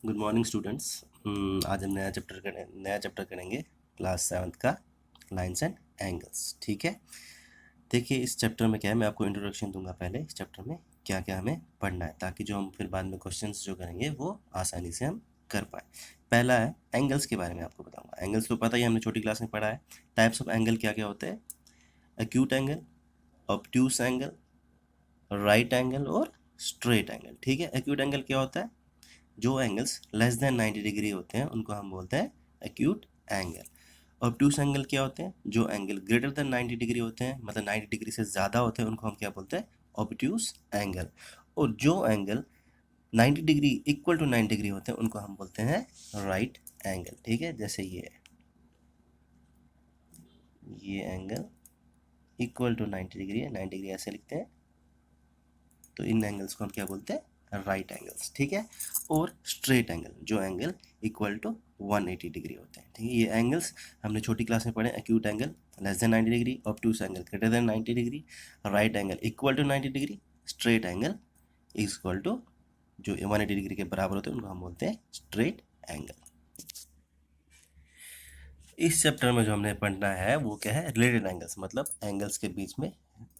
Good morning students. आज हम नया चैप्टर करेंगे क्लास 7th का लाइन्स एंड एंगल्स। ठीक है, देखिए इस चैप्टर में क्या है, मैं आपको इंट्रोडक्शन दूंगा पहले इस चैप्टर में क्या क्या हमें पढ़ना है, ताकि जो हम फिर बाद में क्वेश्चंस जो करेंगे वो आसानी से हम कर पाए। पहला है एंगल्स के बारे में आपको बताऊंगा। एंगल्स तो पता ही हमने छोटी क्लास में पढ़ा है। टाइप्स ऑफ एंगल क्या क्या होते हैं? Acute angle, obtuse angle, right angle और स्ट्रेट एंगल। ठीक है, एक्यूट एंगल क्या होता है? जो एंगल्स लेस देन 90 डिग्री होते हैं उनको हम बोलते हैं एक्यूट एंगल। ऑब्ट्यूस एंगल क्या होते हैं? जो एंगल ग्रेटर देन 90 डिग्री होते हैं, मतलब 90 डिग्री से ज़्यादा होते हैं, उनको हम क्या बोलते हैं? Obtuse angle. और जो angle 90 degree equal to 90 degree होते हैं उनको हम बोलते हैं राइट एंगल। ठीक है, जैसे ये एंगल इक्वल टू 90 डिग्री है, 90 डिग्री ऐसे लिखते हैं, तो इन एंगल्स को हम क्या बोलते हैं? Right angles. ठीक है, और स्ट्रेट एंगल, जो एंगल इक्वल टू 180 डिग्री होते हैं। ठीक है, ये एंगल्स हमने छोटी क्लास में पढ़े। Acute angle less than 90 degree, obtuse angle greater than 90 degree, right angle equal to 90 degree, straight angle equal to जो 180 डिग्री के बराबर होते हैं उनको हम बोलते हैं स्ट्रेट एंगल। इस चैप्टर में जो हमने पढ़ना है वो क्या है? रिलेटेड एंगल्स, मतलब एंगल्स के बीच में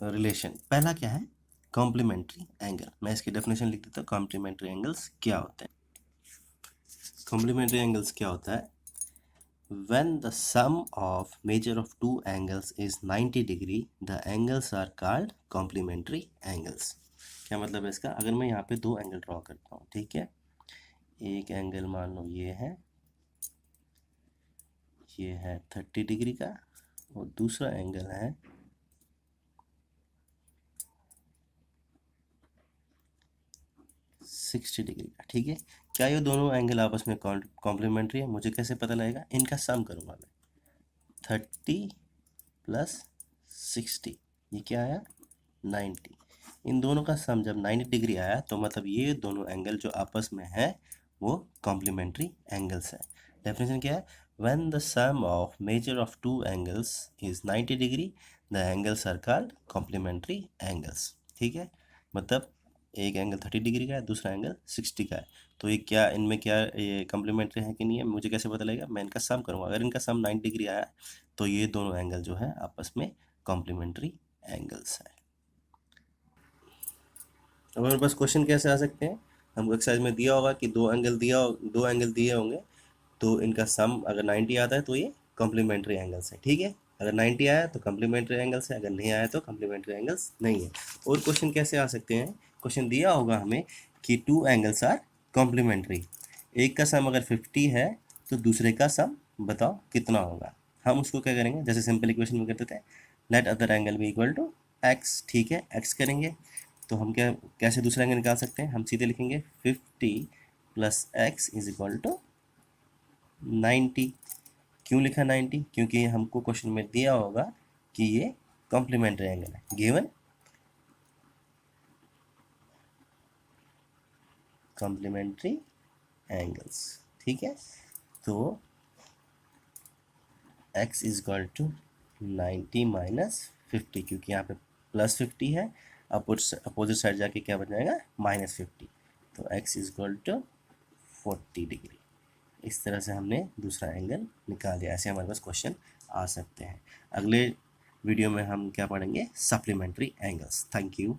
रिलेशन। पहला क्या है? Complementary angle. मैं इसकी डेफिनेशन लिख देता हूँ। कॉम्प्लीमेंट्री एंगल्स क्या होते हैं? कॉम्प्लीमेंट्री एंगल्स क्या होता है? When the sum of measure of two angles is 90 degree, the angles are called complementary angles. क्या मतलब है इसका? अगर मैं यहाँ पे दो एंगल ड्रॉ करता हूँ, ठीक है, एक एंगल मान लो ये है 30 डिग्री का, और दूसरा एंगल है 60 डिग्री का। ठीक है, क्या ये दोनों एंगल आपस में कॉम्प्लीमेंट्री है? मुझे कैसे पता लगेगा? इनका सम करूँगा मैं। 30 प्लस 60, ये क्या आया? 90। इन दोनों का सम जब 90 डिग्री आया तो मतलब ये दोनों एंगल जो आपस में है वो कॉम्प्लीमेंट्री एंगल्स है। डेफिनेशन क्या है? When the sum of measure of two angles is 90 degree, the angles are called complementary angles. ठीक है, मतलब एक एंगल 30 डिग्री का है, दूसरा एंगल 60 का है, तो ये क्या, इनमें क्या ये कॉम्प्लीमेंट्री है कि नहीं है? मुझे कैसे पता लगेगा? मैं इनका सम करूँगा। अगर इनका सम 90 डिग्री आया तो ये दोनों एंगल जो है आपस में कॉम्प्लीमेंट्री एंगल्स है। अब हमारे पास क्वेश्चन कैसे आ सकते हैं? हमको एक्सरसाइज में दिया होगा कि दो एंगल दिए होंगे, तो इनका सम अगर 90 आता है तो ये कॉम्प्लीमेंट्री एंगल्स है। ठीक है, अगर 90 आया तो कॉम्प्लीमेंट्री एंगल्स है, अगर नहीं आया तो कॉम्प्लीमेंट्री एंगल्स नहीं है। और क्वेश्चन कैसे आ सकते हैं? क्वेश्चन दिया होगा हमें कि टू एंगल्स आर कॉम्प्लीमेंट्री, एक का सम अगर 50 है तो दूसरे का सम बताओ कितना होगा। हम उसको क्या करेंगे? जैसे सिंपल इक्वेशन में करते थे, let other angle be equal to x. ठीक है, एक्स करेंगे तो हम क्या कैसे दूसरा एंगल निकाल सकते हैं? हम सीधे लिखेंगे 50 plus x is equal to 90। क्यों लिखा 90? क्योंकि हमको क्वेश्चन में दिया होगा कि ये कॉम्प्लीमेंट्री एंगल है, गिवन कॉम्प्लीमेंट्री एंगल्स। ठीक है, तो x is equal to 90 minus 50, क्योंकि यहाँ पे प्लस 50 है, अपोजिट साइड जाके क्या बन जाएगा? माइनस 50, तो x is equal to 40 degree. इस तरह से हमने दूसरा एंगल निकाल दिया। ऐसे हमारे पास क्वेश्चन आ सकते हैं। अगले वीडियो में हम क्या पढ़ेंगे? Supplementary angles. Thank you.